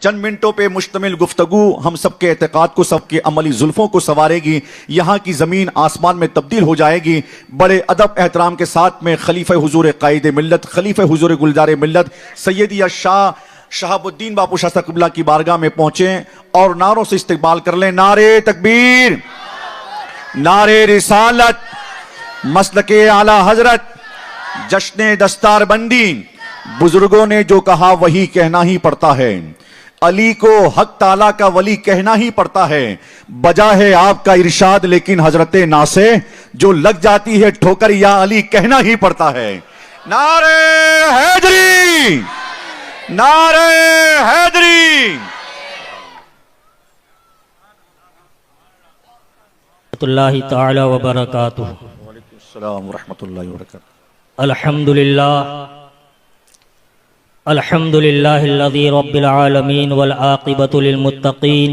चंद मिनटों पे मुश्तमिल गुफ्तगू हम सबके एतकाद को, सबके अमली जुल्फों को संवारेगी। यहाँ की ज़मीन आसमान में तब्दील हो जाएगी। बड़े अदब एहतराम के साथ में खलीफा हुजूर कायद मिल्लत, खलीफा हुजूर गुलजार मिल्लत सैयदी शाह शहाबुद्दीन बापू शाह क़िबला की बारगाह में पहुंचे और नारों से इस्तकबाल कर लें। नारे तकबीर, नारे रिसालत, मसलके आला हजरत, जश्न दस्तार बंदी। बुजुर्गों ने जो कहा वही कहना ही पड़ता है। अली को हक ताला का वली कहना ही पड़ता है। बजा है आपका इरशाद लेकिन हजरत नासे जो लग जाती है ठोकर या अली कहना ही पड़ता है। नारे हैदरी, नारे हैदरी। अल्लाह ताला व बरकातुहू। वालेकुम अस्सलाम व रहमतुल्लाहि व बरकातुहू। अल्हम्दुलिल्लाह अल्हम्दुलिल्लाहिल्लज़ी रब्बिल आलमीन वल आक़िबतु लिल मुत्तक़ीन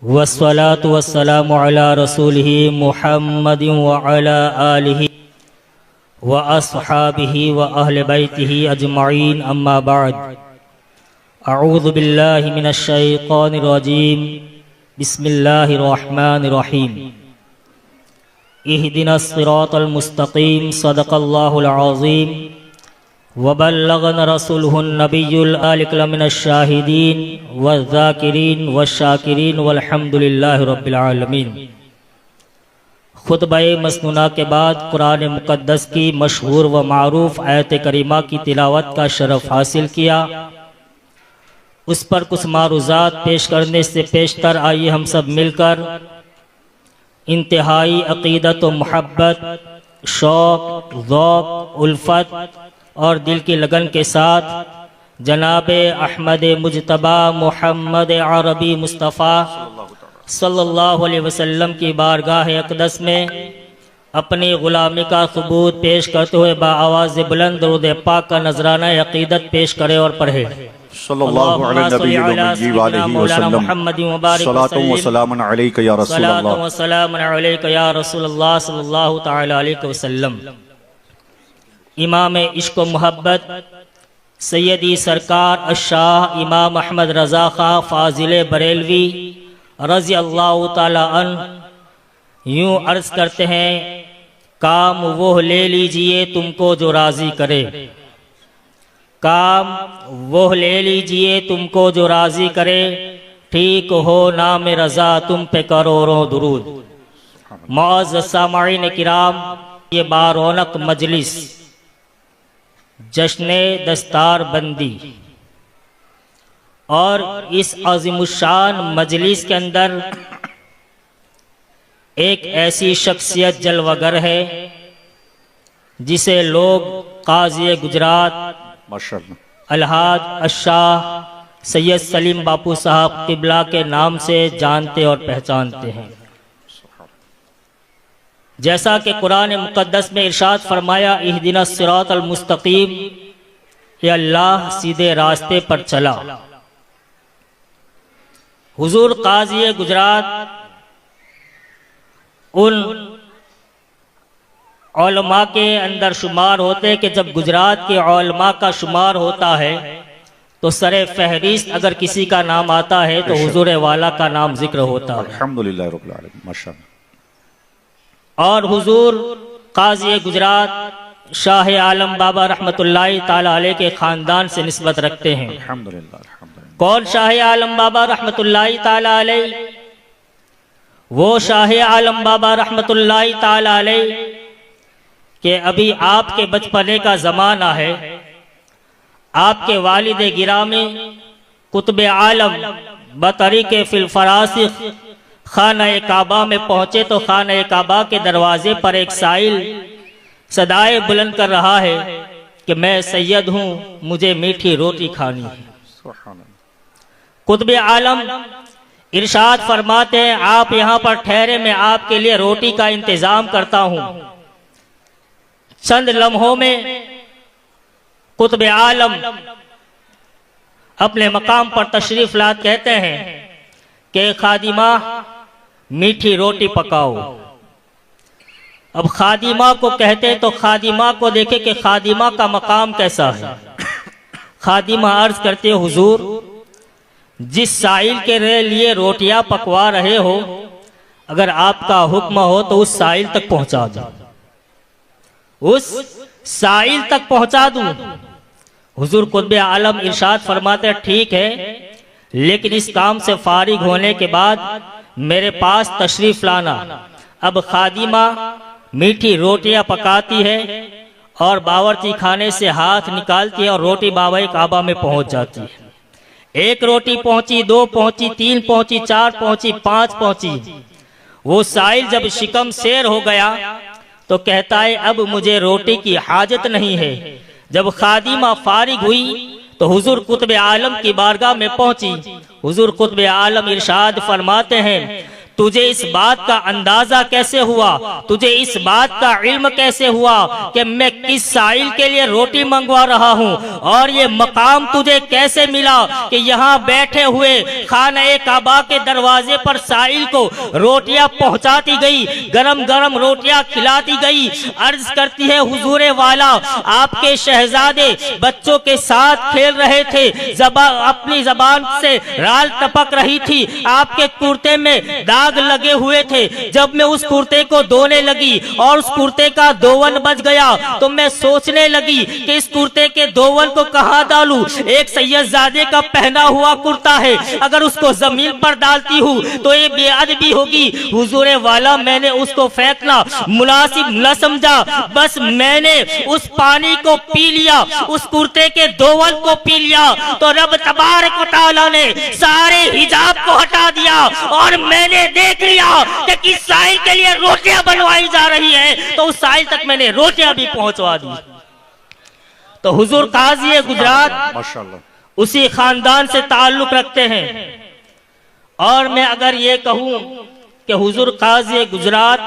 वस्सलातु वस्सलामु अला रसूलिही मुहम्मदिन व अला आलिही व अस्हाबिही व अहले बैतिही अजमईन, अम्मा बाद। अऊज़ु बिल्लाहि मिनश शैतानिर रजीम। बिस्मिल्लाहिर रहमानिर रहीम। इहदिनस सिरातल मुस्तक़ीम। सदक़ल्लाहुल अज़ीम व बल्लगना रसूलुहुन नबियुल आलिकल मिनश शाहिदीन वज़्ज़ाकिरीन वश्शाकिरीन वल्हम्दुलिल्लाहि रब्बिल आलमीन। खुतबा मसनूना के बाद कुरान मुक़द्दस की मशहूर व मारूफ आयत करीमा की तिलावत का शरफ हासिल किया। उस पर कुछ मारूज़ात पेश करने से पेशतर आइए हम सब मिलकर इंतहाई अक़ीदत व मोहब्बत, शौक़, ज़ौक़, उल्फत और दिल की लगन के साथ जनाब अहमद मुजतबा मोहम्मद अरबी मुस्तफ़ा सल्लल्लाहु अलैहि वसल्लम की बारगाह अक़दस में अपनी ग़ुलामी का सबूत पेश करते हुए बाआवाज़ बुलंद दुरूद पाक का नजराना अक़ीदत पेश करे और पढ़े। सल्लल्लाहु अलैहि वसल्लम। इमाम इश्क़ व मोहब्बत सैयदी सरकार अशाह इमाम अहमद रज़ा खां फ़ाज़िल बरेलवी रज़ी अल्लाह ताला अन्हु यूँ अर्ज़ करते हैं, काम वो ले लीजिए तुमको जो राज़ी करे, काम वो ले लीजिए तुमको जो राज़ी करे, ठीक हो नाम रज़ा तुम पे करोड़ों दुरूद। मुअज़्ज़ज़ सामईन किराम, ये बारौनक मजलिस जश्न दस्तार बंदी और इस अज़ीमुश्शान मजलिस के अंदर एक ऐसी शख्सियत जलवागर है जिसे लोग काज़ी गुजरात अलहाज अशाह सैयद सलीम बापू साहब क़िबला के नाम से जानते और पहचानते हैं। जैसा कि कुरान मुक़द्दस में इरशाद फरमाया, इहदिनस सिरातल मुस्तक़ीम, ये अल्लाह सीधे रास्ते पर चला। हुजूर काज़ी गुजरात उन उलमा के अंदर शुमार होते कि जब गुजरात के उलमा का शुमार होता है तो सरे फहरिस्त अगर किसी का नाम आता है तो हुजूर वाला का नाम जिक्र होता है। अल्हम्दुलिल्लाह रब्बिल आलमीन, माशाअल्लाह। और हुजूर काज़ी गुजरात शाह आलम बाबा रहमतुल्लाहि ताला अलैह के ख़ानदान से निस्बत रखते हैं। अल्हम्दुलिल्लाह। कौन शाह आलम बाबा रहमतुल्लाहि ताला अलैह? वो शाह आलम बाबा रहमतुल्लाहि ताला अलैह कि अभी आपके बचपने का ज़माना है। आपके वालिद गिरामी कुतुब आलम बतरीक़े फिल फरासिख खाना काबा में पहुंचे तो खाना काबा के दरवाजे पर एक साइल सदाए बुलंद कर रहा है कि मैं सैयद हूँ, मुझे मीठी रोटी खानी है। कुतुब आलम इरशाद फरमाते हैं, आप यहाँ पर ठहरे, मैं आपके लिए रोटी का इंतजाम करता हूँ। चंद लम्हों में कुतुब आलम अपने मकाम पर तशरीफ लात कहते हैं कि खादिमा मीठी रोटी पकाओ। अब खादिमा को कहते तो खादिमा को देखे कि खादिमा का मकाम कैसा है। खादिमा अर्ज करते, हुजूर जिस साइल के लिए रोटियां पकवा रहे हो, अगर आपका हुक्म हो तो उस साइल तक पहुंचा दो, उस साइल तक पहुंचा दूं। हुजूर कुतुब आलम इरशाद फरमाते ठीक है, लेकिन इस काम से फारिग होने के बाद मेरे पास तशरीफ लाना। अब खादिमा मीठी रोटियां पकाती है और बावर्ची खाने से हाथ निकालती है और रोटी बाबा काबा में पहुंच जाती है। एक रोटी पहुंची, दो पहुंची, तीन पहुंची, चार पहुंची, पांच पहुंची। वो साइल जब शिकम शेर हो गया तो कहता है अब मुझे रोटी की हाजत नहीं है। जब खादिमा फारिग हुई तो हुजूर कुतुब आलम की बारगाह में पहुंची। हुजूर कुतुब आलम इरशाद फरमाते हैं तुझे इस बात का अंदाजा कैसे हुआ, तुझे इस बात का इल्म कैसे हुआ कि मैं किस साइल के लिए रोटी मंगवा रहा हूँ, और ये मकाम तुझे कैसे मिला कि यहाँ बैठे हुए खाने काबा के दरवाजे पर साइल को रोटियां पहुँचाती गई, गरम गरम रोटियां खिलाती गई। अर्ज करती है हुजूरे वाला आपके शहजादे बच्चों के साथ खेल रहे थे, अपनी जबान से राल टपक रही थी, आपके कुर्ते में दाग लगे हुए थे। जब मैं उस कुर्ते को धोने लगी और उस कुर्ते का दोवन बच गया तो मैं सोचने लगी कि इस कुर्ते के दोवन को कहां डालूं। एक सैयदजादे का पहना हुआ कुर्ता है, अगर उसको जमीन पर डालती हूँ तो ये बेअदबी होगी। हुजूरे वाला मैंने उसको फेंकना मुनासिब न समझा, बस मैंने उस पानी को पी लिया, उस कुर्ते के दोवन को पी लिया तो रब तबारक व तआला ने सारे हिजाब को हटा दिया और मैंने देख लिया कि किस साइल के लिए रोटियां बनवाई जा रही है, तो उस साइल तक मैंने रोटियां भी पहुंचवा दी। तो हुजूर काजी गुजरात माशाअल्लाह उसी खानदान से ताल्लुक रखते हैं। और मैं अगर ये कहूं कि हुजूर काजी गुजरात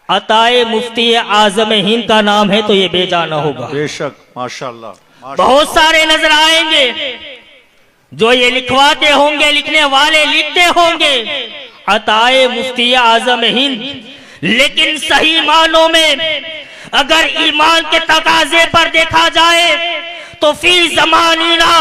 अताए मुफ्ती आजम हिंद का नाम है तो ये बेजाना होगा। बेशक माशाअल्लाह। बहुत सारे नजर आएंगे जो ये लिखवाते होंगे, लिखने वाले लिखते होंगे अताए मुफ्ती आजम हिंद, लेकिन सही मानों में अगर ईमान के तकाजे पर देखा जाए तो फी ज़मानीना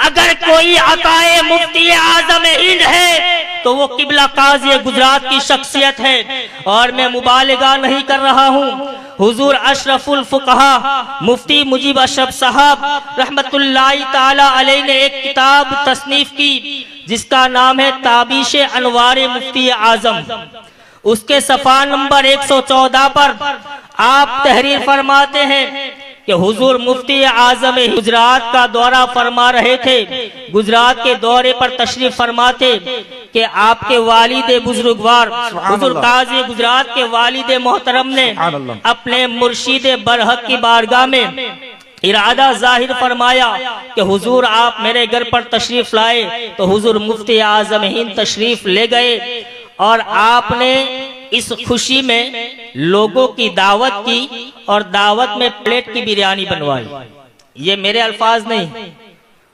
अगर कोई अताए मुफ्ती आजम हिंद है तो वो किबला काजी गुजरात की शख्सियत है। और मैं मुबालिगा नहीं कर रहा हूँ। हुजूर अशरफुल फुकहा मुफ्ती मुजीब अशरफ साहब रहमतुल्लाहि ताला अलैह ने एक किताब तसनीफ की जिसका नाम है ताबिश अनवार मुफ्ती आजम। उसके सफ़ा नंबर 114 पर आप तहरीर फरमाते हैं कि हुजूर मुफ्ती आजम गुजरात का दौरा फरमा रहे थे। गुजरात के दौरे पर तशरीफ फरमाते कि आपके वालिद बुजुर्गवार हुजूर काजी गुजरात के वालिद मोहतरम ने अपने मुर्शिद बरहक की बारगाह में इरादा जाहिर फरमाया कि हुजूर आप मेरे घर पर तशरीफ लाए। तो हुजूर मुफ्ती आजम हिंद तशरीफ ले गए और आपने इस खुशी में लोगों की दावत की और दावत में प्लेट की बिरयानी बनवाई। ये मेरे अल्फाज नहीं,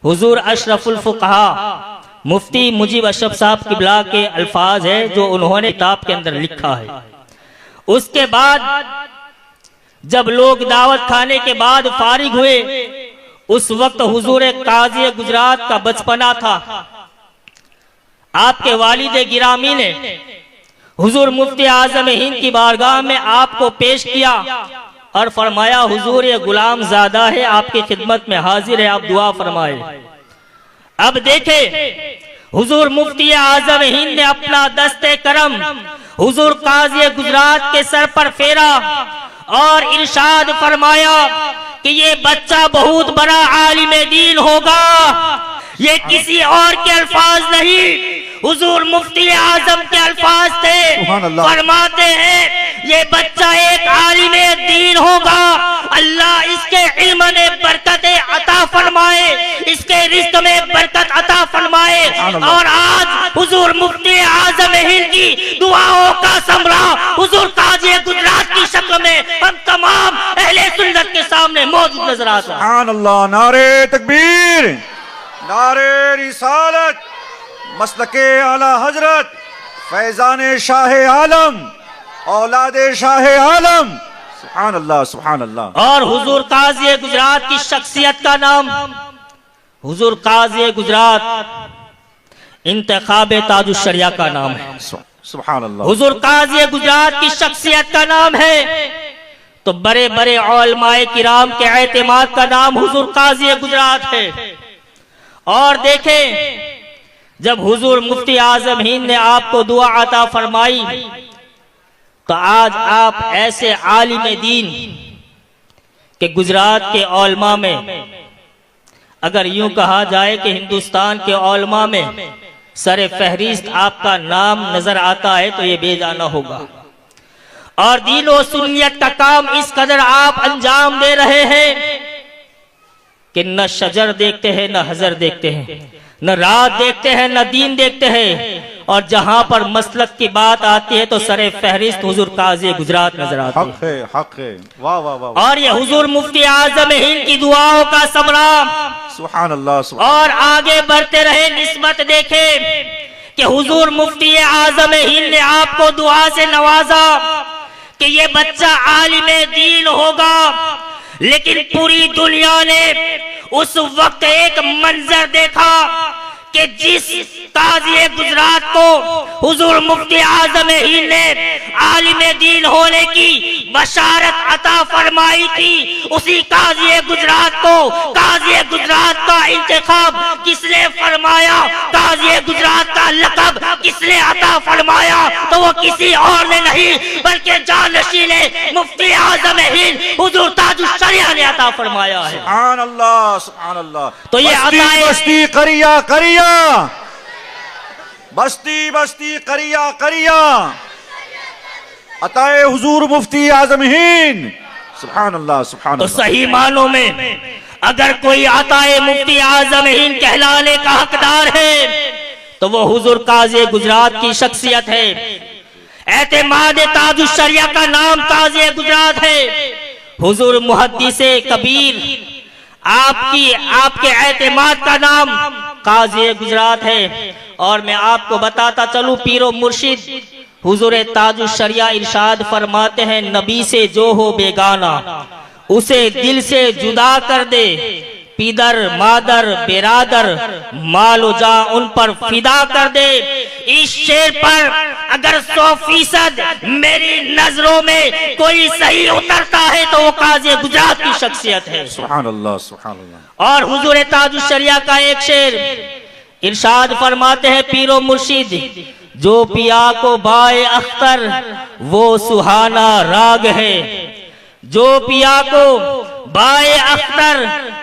हुजूर अशरफुल फुकहा मुफ्ती मुजीब अशरफ साहब किबला के अल्फाज है जो उन्होंने किताब के अंदर लिखा है। उसके बाद जब लोग दावत खाने के बाद फारिग हुए, उस वक्त हुजूर काजी गुजरात का बचपना था। आपके वालिद गिरामी ने हुजूर मुफ्ती आजम हिंद की बारगाह में आपको पेश किया और फरमाया हुजूर ये गुलाम ज़ादा है, आपकी खिदमत में हाजिर है, आप दुआ फरमाए। अब देखे हुजूर मुफ्ती आजम हिंद ने अपना दस्ते करम हुजूर काजी गुजरात के सर पर फेरा और इरशाद फरमाया कि ये बच्चा बहुत बड़ा आलिम दीन होगा। ये किसी और के अल्फाज नहीं, हुजूर मुफ्ती आजम के अल्फाज थे। फरमाते हैं ये बच्चा एक आलिम दीन होगा, अल्लाह इसके इल्म में बरकत अता फरमाए, इसके रिज़्क़ में बरकत अता फरमाए। और आज हुजूर मुफ्ती आजम हिंद की दुआओं का समरा हुजूर काजी गुजरात की शक्ल में हम तमाम अहले सुन्नत के सामने मौजूद नजर आता है। सुभान अल्लाह, नारे तकबीर, नारे रिसालत, मसलके आला हजरत, फैजान शाह आलम, औलादे शाह आलम। सुभान अल्लाह, सुभान अल्लाह। और हुजूर काजी गुजरात की शख्सियत का नाम हुजूर काजी गुजरात इंतखाब ताजुश शरिया का नाम है, सुभान अल्लाह। हुजूर काजी गुजरात की शख्सियत का नाम है, तो बड़े बड़े उलमाए किराम के एतमाद का नाम हुजूर काजी गुजरात है। और देखें, जब हुजूर मुफ्ती आजम हिंद ने आपको दुआ अता फरमाई, तो आज आप ऐसे आलिम दीन के गुजरात के उलमा में, अगर यूं कहा जाए कि हिंदुस्तान के उलमा में सरे फहरिस्त आपका नाम नजर आता है, तो ये बेजाना होगा। और दीन और सुन्नियत का काम इस कदर आप अंजाम दे रहे हैं कि न शजर देखते हैं, न हजर देखते हैं, न रात देखते हैं, न दीन देखते हैं। और जहां पर मसलक की बात आती है तो सरे फहरिस्त हुजूर काजी गुजरात नजर आते हैं। हक है, हक है। वाह वाह वाह। और ये हुजूर मुफ्ती आजम हिंद की दुआओं का समरा। सुभान अल्लाह, सुभान। और आगे बढ़ते रहे, निस्बत देखे कि हुजूर मुफ्ती आजम हिंद ने आपको दुआ से नवाजा कि ये बच्चा आलिम दीन होगा। लेकिन पूरी दुनिया ने उस वक्त एक मंजर देखा कि जिस काजी गुजरात को हुजूर मुफ्ती आजम हिंद ने आलिम दीन होने की बशारत अता फरमाई थी, उसी काजी गुजरात को काजी गुजरात का इंतखाब किसने फरमाया, काजी गुजरात का लक़ब किसने अता फरमाया, तो वो किसी और ने नहीं बल्कि जानशीने मुफ्ती आजम हिंद हुजूर ताजुश शरिया ने अता फरमाया है। सुभान अल्लाह, सुभान अल्लाह। तो ये बस्ती बस्ती करिया करिया, बस्ती बस्ती करिया करिया, अताए हुजूर मुफ्ती आजम हिंद। सुभान अल्लाह, सुभान तो अल्लाह। सही मानों में अगर कोई अताए मुफ्ती आजम हिंद कहलाने का हकदार है तो वो हुजूर काजी गुजरात की शख्सियत है। एतमाद ताजुश शरिया का नाम काजी गुजरात है। हुजूर मुहद्दिसे कबीर आपके एतमाद का नाम काजी गुजरात है। और मैं आपको बताता चलूं, पीरो मुर्शिद हुजूर ताजुश शरिया इरशाद फरमाते हैं, नबी से जो हो बेगाना उसे दिल से जुदा कर दे, पीदर मादर बेरादर मालो जा उन पर फिदा कर दे। इस शेर पर अगर 100% मेरी नजरों में कोई सही उतरता है तो वो काजी गुजरात की शख्सियत है। सुभान अल्लाह, सुभान अल्लाह। और हुजूर ताजुश शरिया का एक शेर इरशाद फरमाते हैं पीरो मुर्शिद, जो पिया को बाए अख्तर वो सुहाना राग है, जो पिया को बाए अख्तर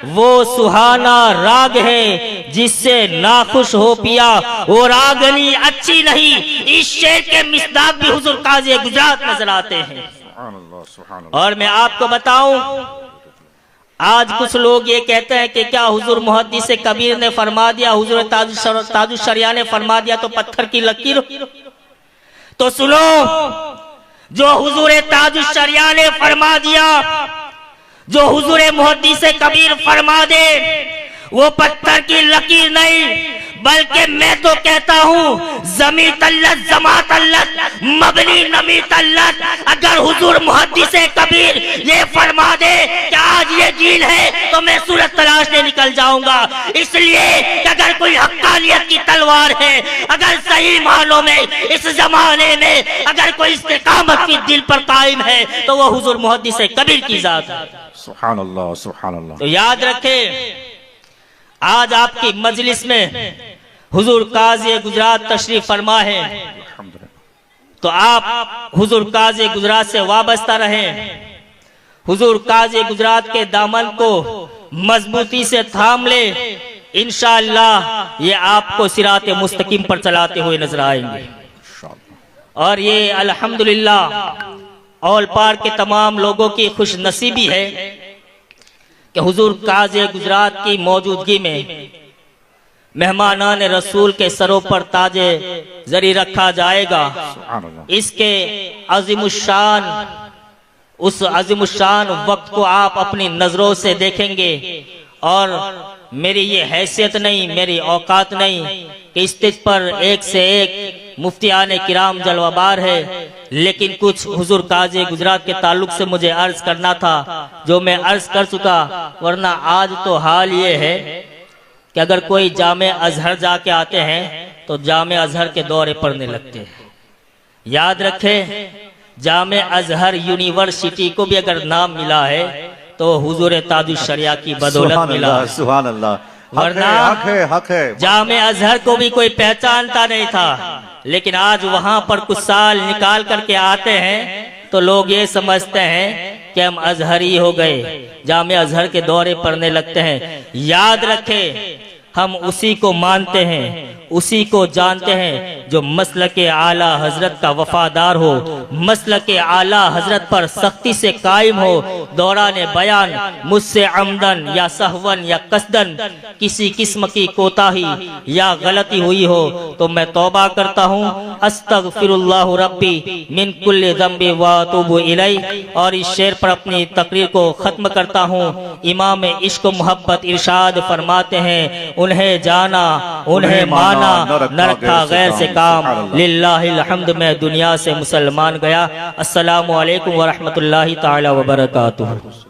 वो सुहाना राग है, जिससे नाखुश हो पिया वो रागनी अच्छी नहीं। इस शेर के मिसदाक भी हुजूर काजी गुजरात नजर आते हैं। सुभान अल्लाह, सुभान अल्लाह। और मैं आपको बताऊं, आज कुछ लोग ये कहते हैं कि क्या हुजूर मुहद्दिस कबीर ने फरमा दिया, हुजूर ताजुश शरिया ने फरमा दिया तो पत्थर की लकीर। तो सुनो, जो हुजूर ताजुश शरिया ने फरमा दिया, जो हुजूर मुहद्दिस कबीर फरमा दे, वो पत्थर की लकीर नहीं, बल्कि मैं तो कहता हूँ जमी तल्लत जमा तल्लत मबनी नमी तल्लत। अगर हुजूर मुहद्दिस कबीर ये फरमा दे कि आज ये दिन है तो मैं सूरत तलाशने निकल जाऊंगा। इसलिए कि अगर कोई हक्कानियत की तलवार है, अगर सही मानों में इस जमाने में अगर कोई इस्तिकामत की दिल पर कायम है तो वो हुजूर मुहद्दिस कबीर की जात है। सुभान अल्लाह, सुभान अल्लाह। तो याद रखें, आज आपकी मजलिस में हुजूर काजी गुजरात तशरीफ फरमा है, तो आप हुजूर काजी गुजरात से वाबस्ता रहें। हुजूर काजी गुजरात के दामन को मजबूती से थाम ले, इंशाअल्लाह ये आपको सिराते मुस्तकीम पर चलाते हुए नजर आएंगे। और ये अल्हम्दुलिल्लाह ऑल पार के तमाम लोगों की खुश नसीबी है कि हुजूर काजी गुजरात की मौजूदगी में मेहमानान रसूल के सरों पर ताजे जरी रखा जाएगा। इसके अज़ीमुश्शान, उस अज़ीमुश्शान वक्त को आप अपनी नजरों से देखेंगे। और मेरी ये हैसियत नहीं, मेरी औकात नहीं कि स्टेज पर एक से एक मुफ्तियाने किराम जलवाबार है, लेकिन कुछ हुजूर काजी गुजरात के ताल्लुक से मुझे अर्ज करना था जो मैं अर्ज कर चुका। वरना आज तो हाल ये है कि अगर कोई जामे अजहर जाके आते हैं तो जामे अजहर के दौरे पढ़ने लगते हैं। याद रखें, जामे अजहर यूनिवर्सिटी को भी अगर नाम मिला है तो हुजूर ताजुश शरिया की बदौलत मिला है। सुभान अल्लाह। वरना हक है। जामे अजहर को भी कोई पहचानता नहीं था, लेकिन आज वहां पर कुछ साल निकाल करके आते हैं तो लोग ये समझते हैं कि हम अजहरी हो गए, जामे अजहर के दौरे पढ़ने लगते हैं। याद रखें, हम उसी को मानते हैं, उसी को जानते हैं जो मसलके आला हजरत का वफादार हो, मसलके आला हजरत पर सख्ती से कायम हो। दौरान बयान मुझसे अमदन या सहवन या कसदन किसी किस्म की कोताही या गलती हुई हो तो मैं तौबा करता हूँ। अस्तगफिरुल्लाह रब्बी मिन कुल्ली ज़ंबि व अतूबु इलैह। और इस शेर पर अपनी तकरीर को खत्म करता हूँ। इमाम इश्क मोहब्बत इरशाद फरमाते हैं, उन्हें जाना उन्हें माना न रखा गैर से काम, लिल्लाहिल हम्द। मैं दुनिया से मुसलमान गया। अस्सलामु अलैकुम व रहमतुल्लाहि ताला व बरकातुहू।